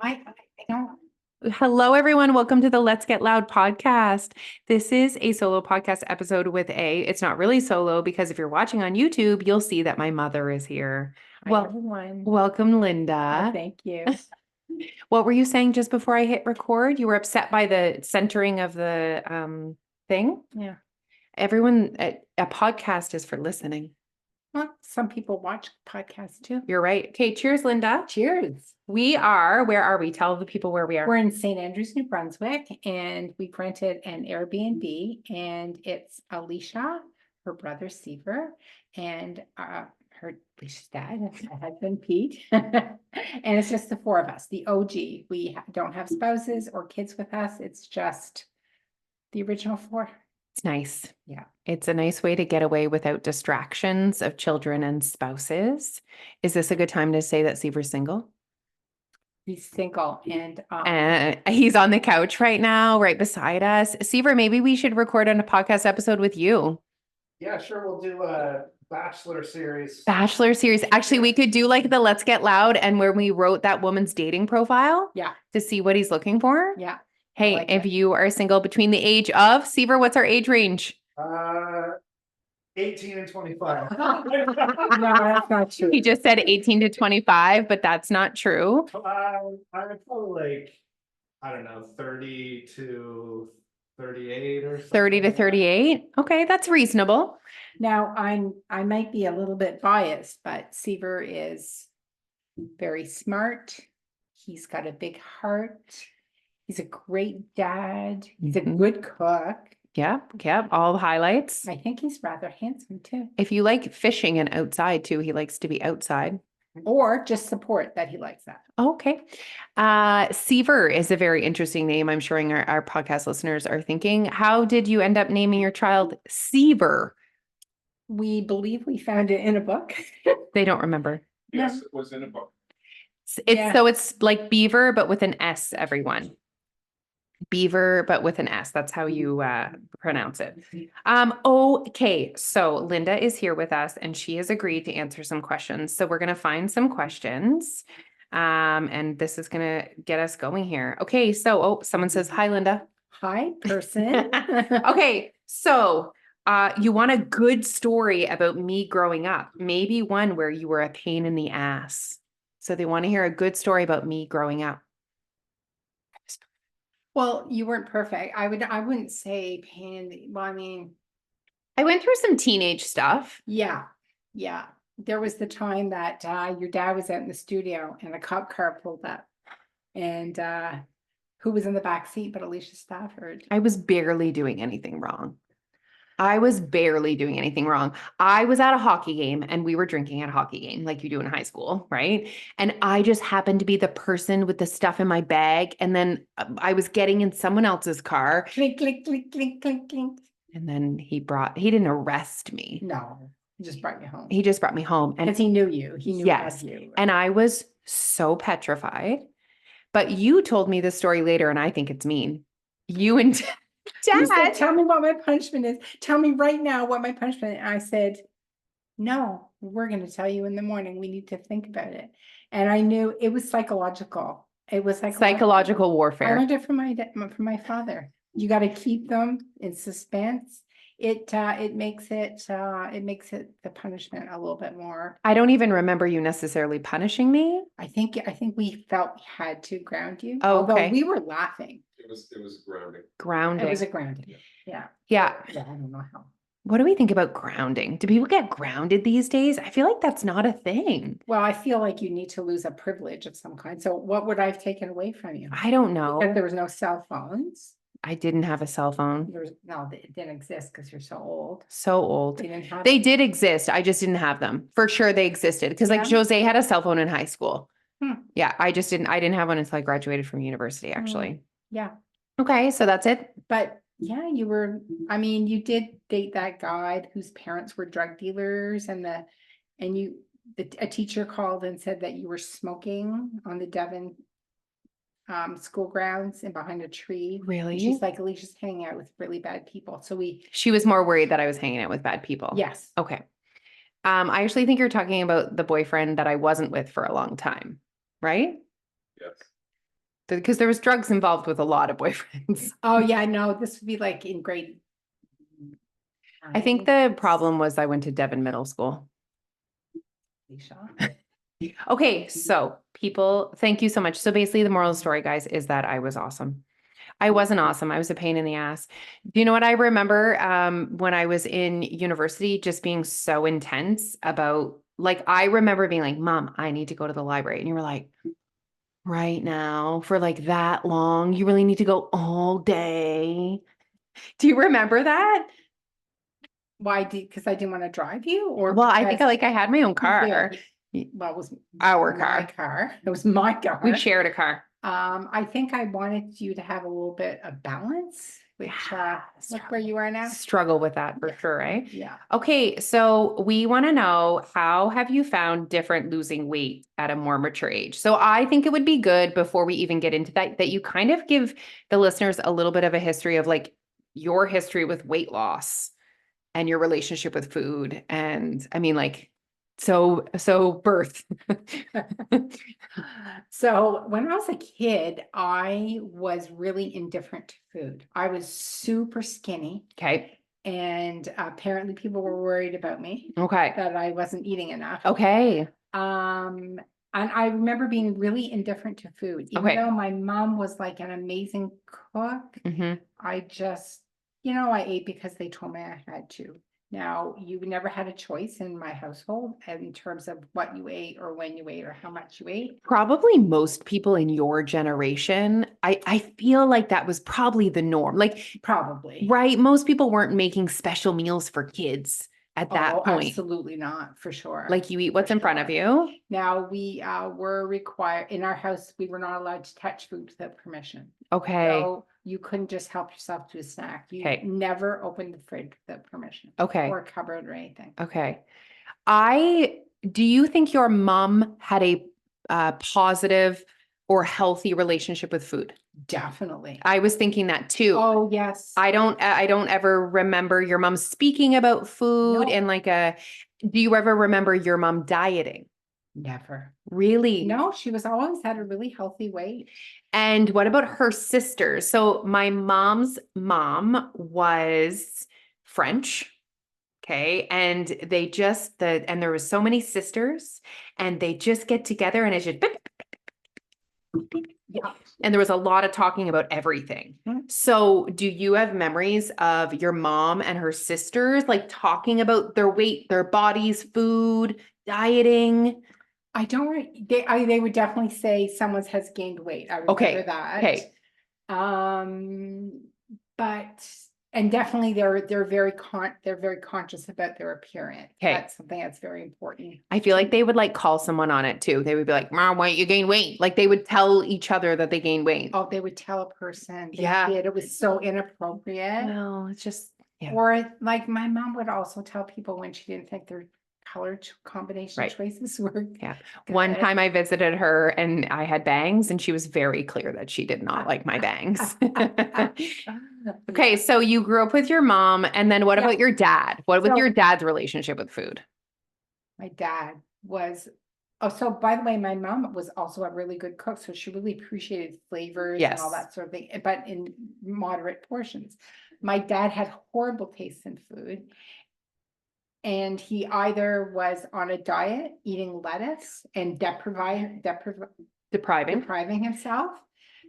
I don't. Hello, everyone. Welcome to the Let's Get Loud podcast. This is a solo podcast episode with it's not really solo because if you're watching on YouTube, you'll see that my mother is here. Hi, everyone. Welcome, Linda. Thank you. What were you saying just before I hit record? You were upset by the centering of the thing? Yeah. Everyone, a podcast is for listening. Well, some people watch podcasts too. You're right. Okay, cheers, Linda. Cheers. Where are we? Tell the people where we are. We're in St. Andrews, New Brunswick, and we rented an Airbnb, and it's Alicia, her brother Seaver, and Alicia's dad, her husband Pete. And it's just the four of us, the OG. We don't have spouses or kids with us. It's just the original four. It's nice. Yeah. It's a nice way to get away without distractions of children and spouses. Is this a good time to say that Seaver's single? He's single and he's on the couch right now, right beside us. Seaver, maybe we should record on a podcast episode with you. Yeah, sure. We'll do a Bachelor series. Bachelor series. Actually, we could do like the Let's Get Loud and where we wrote that woman's dating profile. Yeah. To see what he's looking for. Yeah. Hey, like if it. you are single between the age of Seaver, what's our age range? 18 and 25. No, that's not true. He just said 18 to 25, but that's not true. I'm probably like, I don't know, 30 to 38 or something. 30 to 38. Okay, that's reasonable. Now, I might be a little bit biased, but Seaver is very smart. He's got a big heart. He's a great dad. He's a good cook. Yep. All the highlights. I think he's rather handsome too. If you like fishing and outside too, he likes to be outside. Or just support that he likes that. Okay. Seaver is a very interesting name. I'm sure our podcast listeners are thinking, how did you end up naming your child Seaver? We believe we found it in a book. They don't remember. Yes, it was in a book. So it's like beaver, but with an S, everyone. Beaver, but with an S. That's how you pronounce it. Okay, so Linda is here with us and she has agreed to answer some questions. So we're gonna find some questions. And this is gonna get us going here. Okay, so someone says, hi, Linda. Hi, person. Okay, so you want a good story about me growing up, maybe one where you were a pain in the ass. So they want to hear a good story about me growing up. Well, you weren't perfect. I wouldn't say pain in the, well, I mean, I went through some teenage stuff. yeah. There was the time that your dad was out in the studio and a cop car pulled up. And who was in the back seat but Alicia Stafford? I was barely doing anything wrong. I was at a hockey game and we were drinking at a hockey game like you do in high school, right? And I just happened to be the person with the stuff in my bag. And then I was getting in someone else's car. Clink, clink, clink, clink, clink, clink. And then he didn't arrest me. No, he just brought you home. He just brought me home. And because he knew you. He knew yes, you. and I was so petrified. But you told me this story later, and I think it's mean. You and You said, Dad. tell me what my punishment is. Tell me right now what my punishment is. I said, no, we're going to tell you in the morning. We need to think about it. And I knew it was psychological. It was Psychological I warfare. learned it from my father. You got to keep them in suspense. It makes it the punishment a little bit more. I don't even remember you necessarily punishing me. I think we felt we had to ground you. Oh, although okay. we were laughing. It was grounding. Grounding. It was a grounding. Yeah. Yeah. I don't know how. What do we think about grounding? Do people get grounded these days? I feel like that's not a thing. Well, I feel like you need to lose a privilege of some kind. So what would I have taken away from you? I don't know. Because there was no cell phones. I didn't have a cell phone. It didn't exist because you're so old. So old. They didn't have They did exist. I just didn't have them. For sure they existed. Because like Yeah. Jose had a cell phone in high school. Yeah, I didn't have one until I graduated from university, actually. Yeah. Okay, so that's it. But yeah, you did date that guy whose parents were drug dealers a teacher called and said that you were smoking on the Devon school grounds and behind a tree. Really? And she's like, Alicia's hanging out with really bad people. So She was more worried that I was hanging out with bad people. yes. Okay. I actually think you're talking about the boyfriend that I wasn't with for a long time, right? Yes. Because there was drugs involved with a lot of boyfriends. Oh, yeah, no, this would be like in grade. I think the problem was I went to Devon Middle School. Alicia. Okay, so people, thank you so much. So basically the moral of the story, guys, is that I was awesome. I wasn't awesome. I was a pain in the ass. Do you know what I remember when I was in university just being so intense about, like, I remember being like, Mom, I need to go to the library. And you were like, right now for like that long, you really need to go all day. Do you remember that? Why because I didn't want to drive you or? Well, I think because I had my own you car. did? Well, it was Our my car. car. It was my car. We shared a car. I think I wanted you to have a little bit of balance, which look where you are now. Struggle with that for sure, right? Yeah. Okay, so we want to know, how have you found different losing weight at a more mature age? So I think it would be good before we even get into that, that you kind of give the listeners a little bit of a history of like your history with weight loss and your relationship with food. And I mean, like, so birth. So when I was a kid, I was really indifferent to food. I was super skinny, Okay. and apparently people were worried about me Okay. that I wasn't eating enough. Okay. And I remember being really indifferent to food, even Okay. though my mom was like an amazing cook. hmm I just, I ate because they told me I had to. Now, you never had a choice in my household in terms of what you ate or when you ate or how much you ate. Probably most people in your generation, I feel like that was probably the norm. Like, Probably. right? Most people weren't making special meals for kids at that Oh, point. absolutely not, for sure. Like you eat what's For in front of sure. you. Now, we were required, in our house, we were not allowed to touch food without permission. Okay. So you couldn't just help yourself to a snack. You Okay. never opened the fridge without permission. Okay. Or a cupboard or anything. Okay. Do you think your mom had a positive or healthy relationship with food? Definitely. I was thinking that too. Oh, yes. I don't ever remember your mom speaking about food No. and do you ever remember your mom dieting? Never. Really? No, she was always had a really healthy weight. And what about her sisters? So my mom's mom was French. Okay. And and there was so many sisters and they just get together and it's just, Yeah. and there was a lot of talking about everything. Mhm. So do you have memories of your mom and her sisters, like talking about their weight, their bodies, food, dieting? I don't, they would definitely say someone has gained weight. I Okay, remember that. okay. But, and definitely they're very conscious about their appearance. Okay. That's something that's very important. I feel like they would like call someone on it too. They would be like, Mom, why don't you gain weight? Like they would tell each other that they gain weight. Oh, they would tell a person. They Yeah. did. It was so inappropriate. Well, it's just, yeah. Or like my mom would also tell people when she didn't think their color combination Right. choices were. Yeah. One good. time I visited her and I had bangs and she was very clear that she did not like my bangs. Okay. So you grew up with your mom and then what Yeah. about your dad? What was So- your dad's relationship with food? My dad was, oh, so by the way, my mom was also a really good cook, so she really appreciated flavors and all Yes. that sort of thing, but in moderate portions. My dad had horrible tastes in food. And he either was on a diet, eating lettuce and Depriving. depriving himself.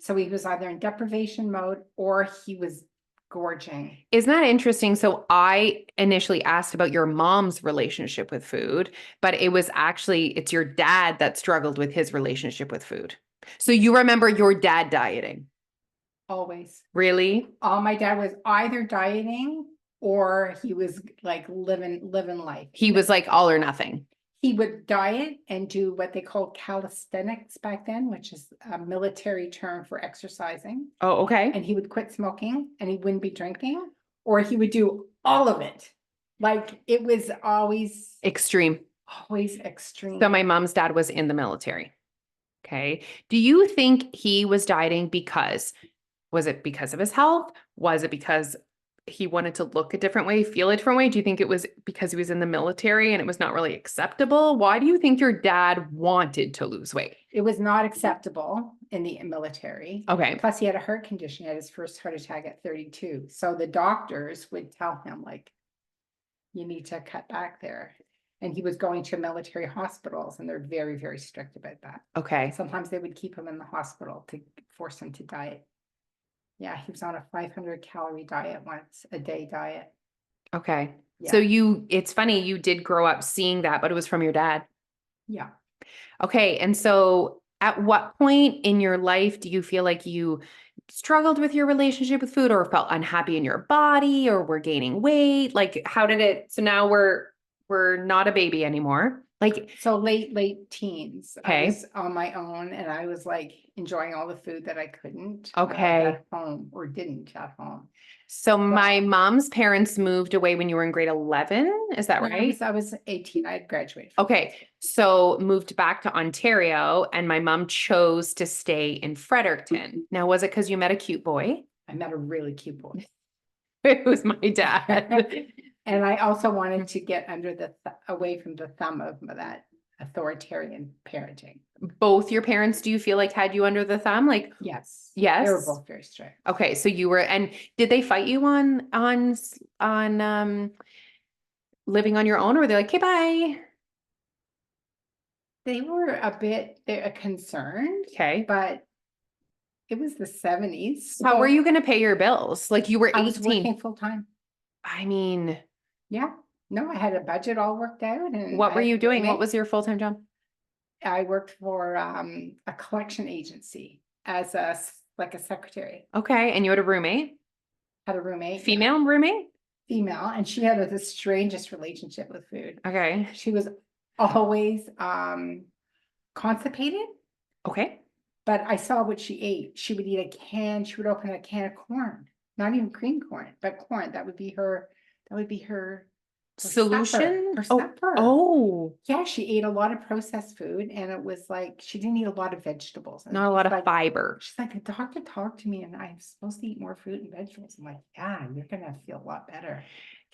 So he was either in deprivation mode or he was gorging. Isn't that interesting? So I initially asked about your mom's relationship with food, but it's your dad that struggled with his relationship with food. So you remember your dad dieting? Always. Really? My dad was either dieting or he was like living life. He was like all or nothing. He would diet and do what they called calisthenics back then, which is a military term for exercising. Oh, okay. And he would quit smoking and he wouldn't be drinking, or he would do all of it. Like it was always Extreme. extreme. So my mom's dad was in the military. Okay. Do you think he was dieting was it because of his health? Was it because he wanted to look a different way, feel a different way? Do you think it was because he was in the military and it was not really acceptable? Why do you think your dad wanted to lose weight? It was not acceptable. in the military. Okay. Plus, he had a heart condition. He had his first heart attack at 32. So the doctors would tell him, like, you need to cut back there. And he was going to military hospitals, and they're very, very strict about that. Okay. Sometimes they would keep him in the hospital to force him to diet. Yeah, he was on a 500-calorie diet once a day diet. Okay. So Yeah. it's funny, you did grow up seeing that, but it was from your dad. Yeah. Okay. And so at what point in your life do you feel like you struggled with your relationship with food or felt unhappy in your body or were gaining weight? Like how did it, so now we're not a baby anymore. Like, So late teens, I Okay. was on my own, and I was like enjoying all the food that I couldn't Okay. at home or didn't at home. so my mom's parents moved away when you were in grade 11. Is that When right? I was 18, I had graduated. from Okay. So moved back to Ontario and my mom chose to stay in Fredericton. Now, was it because you met a cute boy? I met a really cute boy. It was my dad. And I also wanted to get away from the thumb of that authoritarian parenting. Both your parents, do you feel like had you under the thumb? Like, Yes. They were yes. both very strict. Okay. So you were, and did they fight you on living on your own or were they like, okay, bye? They were a bit concerned, Okay. but it was the 70s. How were so you going to pay your bills? Like you were I was 18. working full time. I mean, Yeah. No, I had a budget all worked out. And what were you doing? What roommate. was your full-time job? I worked for a collection agency as like a secretary. Okay. And you had a roommate, Had a roommate. female roommate? Female, and she had the strangest relationship with food. Okay. She was always constipated, Okay. but I saw what she ate. She would eat she would open a can of corn, not even cream corn, but corn. That would be her Solution? Her Oh, supper. oh, Yeah, she ate a lot of processed food, and it was like she didn't eat a lot of vegetables. And not a lot she's of like, fiber. She's like, the doctor talked to me, and I'm supposed to eat more fruit and vegetables. I'm like, yeah, you're gonna feel a lot better.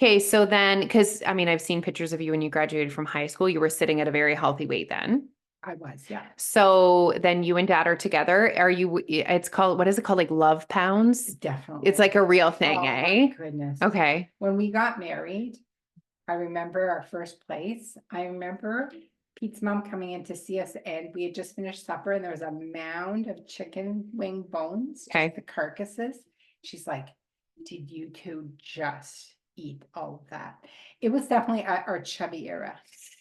Okay. So then, because I mean, I've seen pictures of you when you graduated from high school. You were sitting at a very healthy weight then. I was, yeah. So then you and dad are together. Are you, it's called, what is it called? Like love pounds? Definitely. It's like a real thing, Oh, my eh? goodness. Okay. When we got married, I remember our first place. I remember Pete's mom coming in to see us, and we had just finished supper, and there was a mound of chicken wing bones, just Okay. the carcasses. She's like, did you two just eat all of that? It was definitely our chubby era.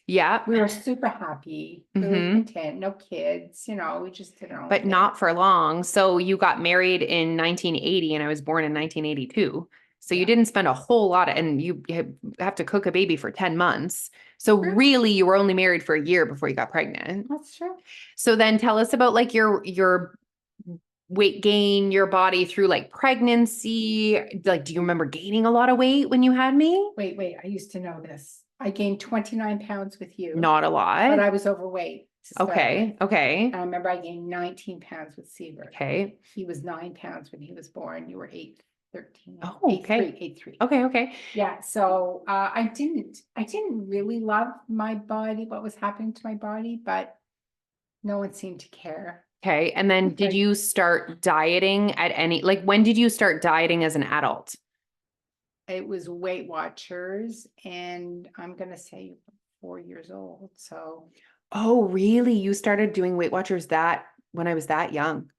Yeah. We were super happy, really Mhm. content, no kids, we just did our own But thing. not for long. So you got married in 1980 and I was born in 1982. So you Yeah. didn't spend a whole lot and you have to cook a baby for 10 months. So True. really you were only married for a year before you got pregnant. That's true. So then tell us about like your weight gain, your body through like pregnancy. Like, do you remember gaining a lot of weight when you had me? Wait, I used to know this. I gained 29 pounds with you. Not a But lot. I was overweight. to start Okay. with. Okay. I remember I gained 19 pounds with Seaver. Okay. He was 9 pounds when he was born. You were 13. Oh, 8'3", okay. 8'3". Okay. Okay. Yeah. So I didn't really love my body, what was happening to my body, but no one seemed to care. Okay. And then did Like- you start dieting at like, when did you start dieting as an adult? It was Weight Watchers, and I'm gonna say 4 years old. So Oh, really? You started doing Weight Watchers when I was that young?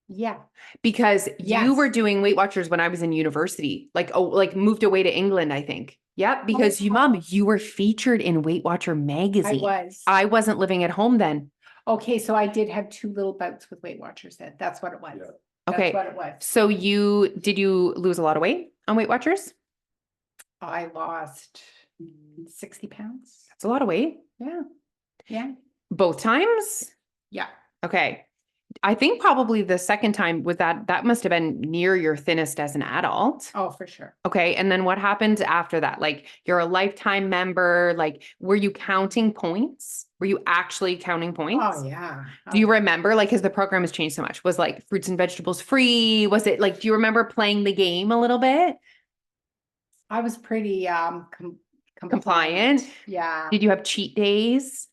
yeah. Because you Yes. were doing Weight Watchers when I was in university, like moved away to England, I think. Yep. Because you were featured in Weight Watcher I magazine. was. I wasn't living at home then. Okay, so I did have 2 little bouts with Weight Watchers then. That's what it was. Yeah. That's Okay. what it was. So did you lose a lot of weight on Weight Watchers? I lost 60 pounds. That's a lot of weight. Yeah. Yeah. Both times? Yeah. Okay. I think probably the second time was that must have been near your thinnest as an adult. Oh, for sure. Okay. And then what happened after that? Like you're a lifetime member. Like, were you counting points? Were you actually counting points? Oh, yeah. Do you remember? Like, because the program has changed so much. Was like fruits and vegetables free? Was it like, do you remember playing the game a little bit? I was pretty Compliant? Yeah. Did you have cheat days?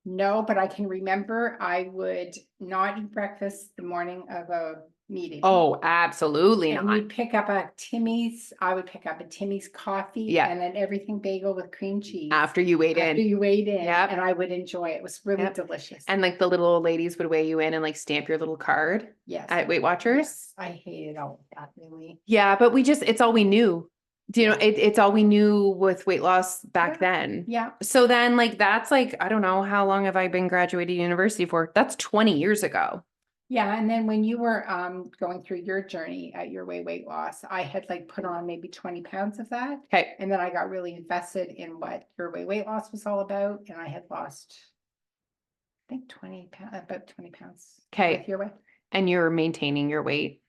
No, but I can remember I would not eat breakfast the morning of a meeting. Oh, absolutely And not. we'd pick up a Timmy's, I would pick up a Timmy's coffee. Yeah. And then everything bagel with cream cheese. After you weighed After in. you weighed in, Yep. and I would enjoy it. It was really Yep. delicious. And like the little old ladies would weigh you in and like stamp your little card Yes. at Weight Watchers. Yes, I hated all of that, really. Yeah, but it's all we knew. Do you know, it's all we knew with weight loss back Yeah. then. Yeah, So then like, that's like, I don't know, how long have I been graduated university for? That's 20 years ago. yeah, and then when you were going through your journey at your weight loss, I had like put on maybe 20 pounds of that. Okay. And then I got really invested in what your weight loss was all about, and I had lost, I think 20 pounds, about 20 pounds. Okay. with your way. And you're maintaining your weight.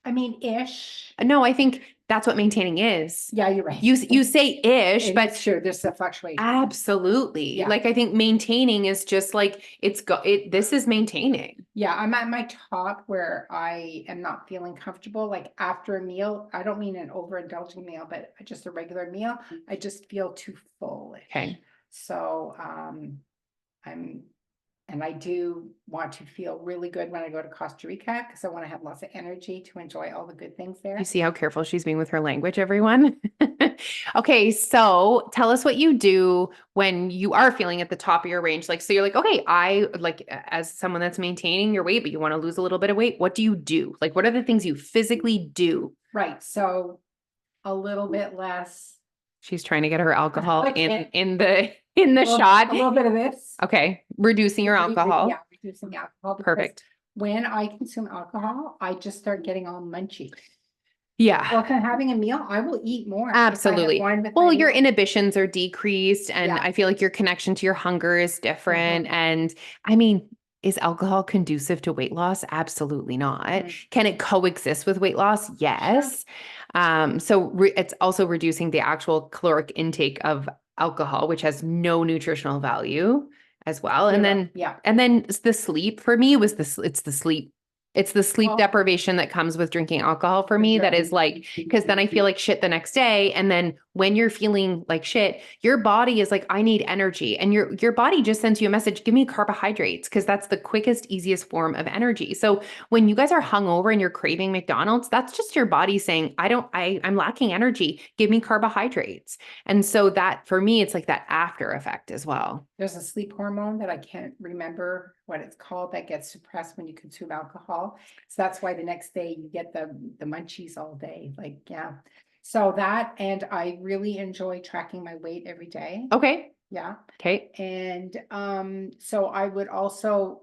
I mean, ish. No, I think that's what maintaining is. Yeah, you're right. You say ish, but Sure, there's a fluctuation. absolutely. Yeah. Like I think maintaining is just like, this is maintaining. Yeah, I'm at my top where I am not feeling comfortable, like after a meal. I don't mean an overindulging meal, but just a regular meal. I just feel too full. Okay. So, and I do want to feel really good when I go to Costa Rica, because I want to have lots of energy to enjoy all the good things there. You see how careful she's being with her language, everyone? Okay, so tell us what you do when you are feeling at the top of your range. Like, so you're like, okay, I like as someone that's maintaining your weight, but you want to lose a little bit of weight. What do you do? Like, what are the things you physically do? Right, so a little bit less. She's trying to get her alcohol Okay. in the A shot. little bit of this. Okay, reducing your alcohol. Yeah, reducing alcohol. because Perfect. When I consume alcohol, I just start getting all munchy. Yeah. Or if I'm having a meal, I will eat more. if I have Absolutely. wine with Well, my your meal. inhibitions are decreased, and Yeah. I feel like your connection to your hunger is different. And I mean, is alcohol conducive to weight loss? Absolutely not. Mm. Can it coexist with weight loss? Yes. So it's also reducing the actual caloric intake of alcohol, which has no nutritional value as well. And Zero. then Yeah, and then the sleep for me was it's the sleep. It's the sleep Oh. deprivation that comes with drinking alcohol for me that is like, because then I feel like shit the next day. And then when you're feeling like shit, your body is like, I need energy. And your body just sends you a message, give me carbohydrates, because that's the quickest, easiest form of energy. So when you guys are hungover and you're craving McDonald's, that's just your body saying, I'm lacking energy. Give me carbohydrates. And so that for me, it's like that after effect as well. there's a sleep hormone that I can't remember what it's called that gets suppressed when you consume alcohol. So that's why the next day you get the munchies all day, like, yeah. So that, and I really enjoy tracking my weight every day. Okay. Yeah. Okay. And so I would also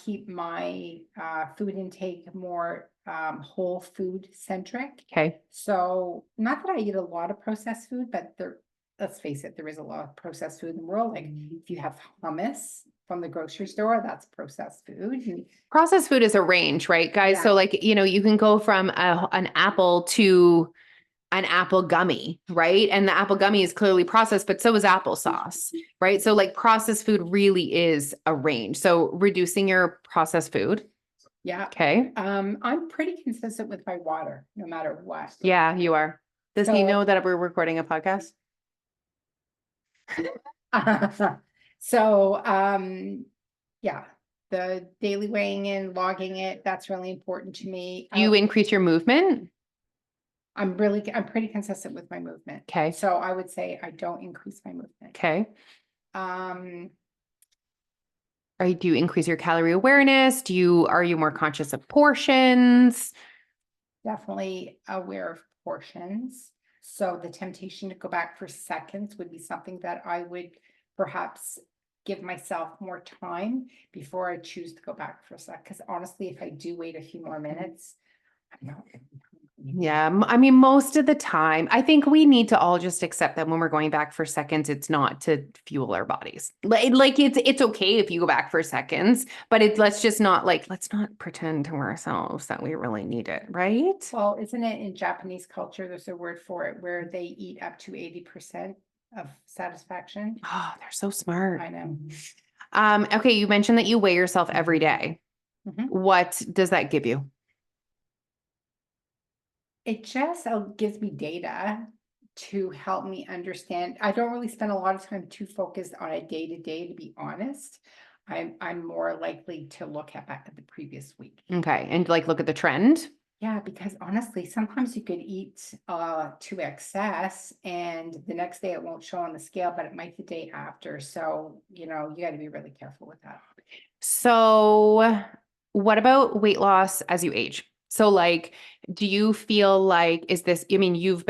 keep my food intake more whole food centric. Okay. So not that I eat a lot of processed food, but let's face it, there is a lot of processed food in the world. Like if you have hummus from the grocery store, that's processed food. And Processed food is a range, right, guys? Yeah. So like, you can go from an apple to an apple gummy, right? And the apple gummy is clearly processed, but so is applesauce, right? So like processed food really is a range. So reducing your processed food. yeah, Okay. I'm pretty consistent with my water, no matter what. Yeah, you are. Does he So- know that we're recording a podcast? So, yeah, the daily weighing in, logging it, that's really important to me. You increase your movement? I'm pretty consistent with my movement. Okay. So I would say I don't increase my movement. Okay. Um, Do you increase your calorie awareness? Are you more conscious of portions? definitely aware of portions. So the temptation to go back for seconds would be something that I would perhaps give myself more time before I choose to go back for a sec. Because honestly, if I do wait a few more minutes, I'm not. Yeah, I mean, most of the time, I think we need to all just accept that when we're going back for seconds, it's not to fuel our bodies. Like it's okay if you go back for seconds, but let's not pretend to ourselves that we really need it, right? Well, isn't it in Japanese culture, there's a word for it where they eat up to 80% of satisfaction? Oh, they're so smart. I know. Okay, you mentioned that you weigh yourself every day. Mhm. What does that give you? It just gives me data to help me understand. I don't really spend a lot of time too focused on a day-to-day, to be honest. I'm more likely to look at back at the previous week. Okay. And like, look at the trend. Yeah, because honestly, sometimes you could eat to excess and the next day it won't show on the scale, but it might the day after. So, you got to be really careful with that. So what about weight loss as you age? So like, do you feel like, you've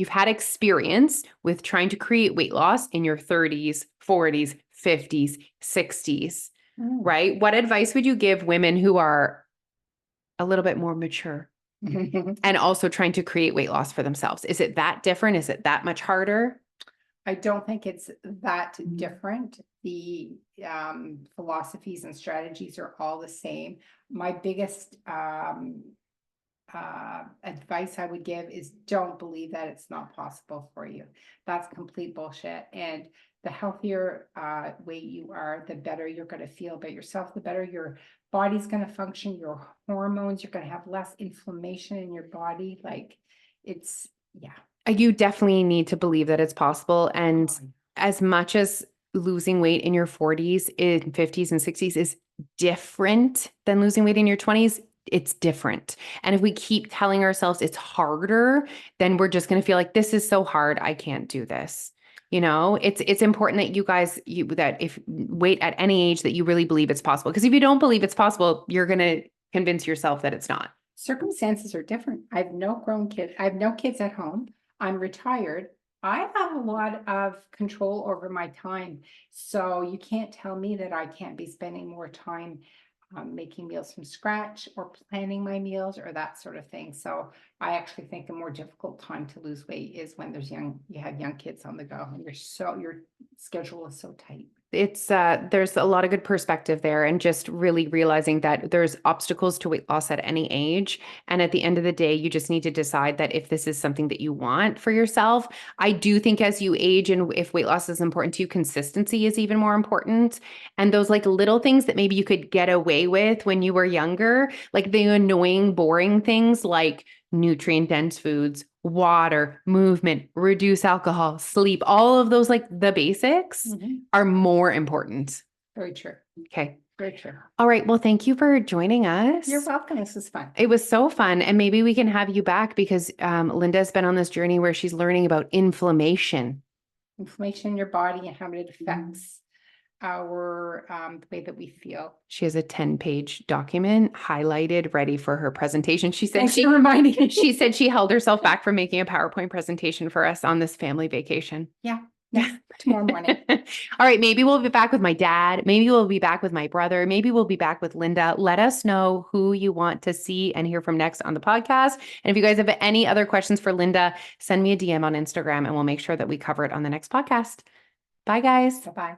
had experience with trying to create weight loss in your 30s, 40s, 50s, 60s, right? What advice would you give women who are a little bit more mature and also trying to create weight loss for themselves? Is it that different? Is it that much harder? I don't think it's that different. The philosophies and strategies are all the same. My biggest advice I would give is don't believe that it's not possible for you. That's complete bullshit. And the healthier weight you are, the better you're going to feel about yourself, the better your body's going to function, your hormones, you're going to have less inflammation in your body. Like yeah. You definitely need to believe that it's possible. And Oh, as much as losing weight in your 40s, in 50s and 60s is different than losing weight in your 20s, it's different. And if we keep telling ourselves it's harder, then we're just going to feel like this is so hard, I can't do this. It's important that you guys, that if weight at any age, that you really believe it's possible. Because if you don't believe it's possible, you're going to convince yourself that it's not. circumstances are different. I have no grown kids. I have no kids at home. I'm retired. I have a lot of control over my time. So you can't tell me that I can't be spending more time making meals from scratch or planning my meals or that sort of thing. So I actually think a more difficult time to lose weight is when you have young kids on the go and your schedule is so tight. It's there's a lot of good perspective there, and just really realizing that there's obstacles to weight loss at any age. And at the end of the day, you just need to decide that if this is something that you want for yourself. I do think as you age and if weight loss is important to you, consistency is even more important. And those like little things that maybe you could get away with when you were younger, like the annoying, boring things like nutrient dense foods, water, movement, reduce alcohol, sleep, all of those, like the basics are more important. Very true. Okay. Very true. All right. Well, thank you for joining us. You're welcome. This was fun. It was so fun. And maybe we can have you back because Linda's been on this journey where she's learning about inflammation. Inflammation in your body and how it affects our the way that we feel. She has a 10-page document highlighted, ready for her presentation. She said Thanks for reminding me. she said she held herself back from making a PowerPoint presentation for us on this family vacation. Yeah. Tomorrow morning. All right. Maybe we'll be back with my dad. Maybe we'll be back with my brother. Maybe we'll be back with Linda. Let us know who you want to see and hear from next on the podcast. And if you guys have any other questions for Linda, send me a DM on Instagram and we'll make sure that we cover it on the next podcast. Bye, guys. Bye-bye.